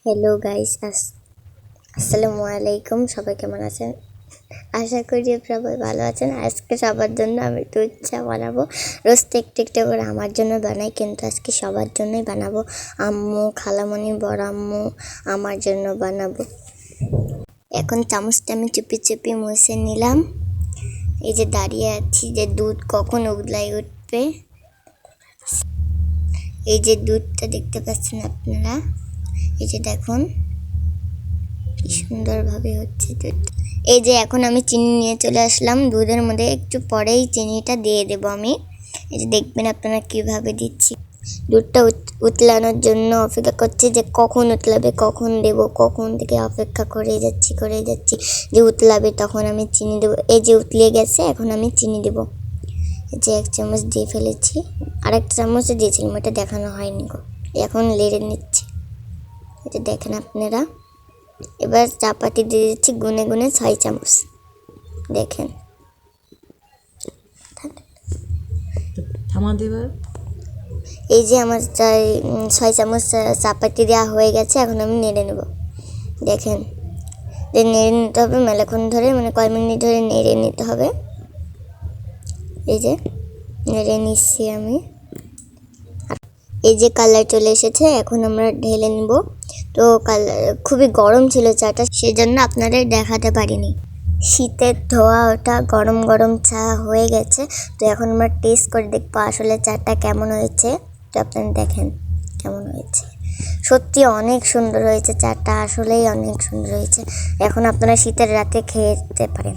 Hello guys, আসসালামু আলাইকুম। সবাই কেমন আছেন? আশা করি সবাই ভালো আছেন। আজকে সবার জন্য আমি দুধ চা বানাবো। রোজ একটু একটু করে আমার জন্য বানাই, কিন্তু আজকে সবার জন্যই বানাবো। আম্মু, খালামণি, বড় আম্মু আমার জন্য বানাবো। এখন চামচটা আমি চুপি চুপি মুছে নিলাম। এই যে দাঁড়িয়ে আছি যে দুধ কখন উগলাই উঠবে। এই যে দুধটা দেখতে পাচ্ছেন আপনারা, এই যে দেখুন কি সুন্দরভাবে হচ্ছে দুধ। এই যে এখন আমি চিনি নিয়ে চলে আসলাম দুধের মধ্যে। একটু পরেই চিনিটা দিয়ে দেব আমি। এই যে দেখবেন আপনারা কিভাবে দিচ্ছি। দুধটা উতলানোর জন্য অপেক্ষা করছি যে কখন উতলাবে, কখন দেব, কখন থেকে অপেক্ষা করে যাচ্ছি যে উতলাবে, তখন আমি চিনি দেবো। এই যে উতলিয়ে গেছে, এখন আমি চিনি দেব। এই যে 1 চামচ দিয়ে ফেলেছি, আর 1 চামচে দিয়েছিলাম, এটা দেখানো হয়নি গো। এখন লেড়ে নিচ্ছি, এটা দেখেন আপনারা। এবার চাপাতি দিয়ে দিচ্ছি গুনে গুনে 6 চামচ। দেখেন এই যে আমার 6 চামচ চাপাতি দেওয়া হয়ে গেছে। এখন আমি নেড়ে নেব। দেখেন যে নেড়ে নিতে হবে মেলাক্ষণ ধরে, মানে কয় মিনিট ধরে নেড়ে নিতে হবে। এই যে নেড়ে নিচ্ছি আমি। এই যে কালার চলে এসেছে, এখন আমরা ঢেলে নিব। তো কালার খুবই গরম ছিল চাটা, সেজন্য আপনাদের দেখাতে পারিনি। শীতের ধোয়া ওটা গরম গরম চা হয়ে গেছে। তো এখন আমরা টেস্ট করে দেখবো আসলে চাটা কেমন হয়েছে। তো আপনারা দেখেন কেমন হয়েছে। সত্যি অনেক সুন্দর হয়েছে চাটা, আসলেই অনেক সুন্দর হয়েছে। এখন আপনারা শীতের রাতে খেতে পারেন।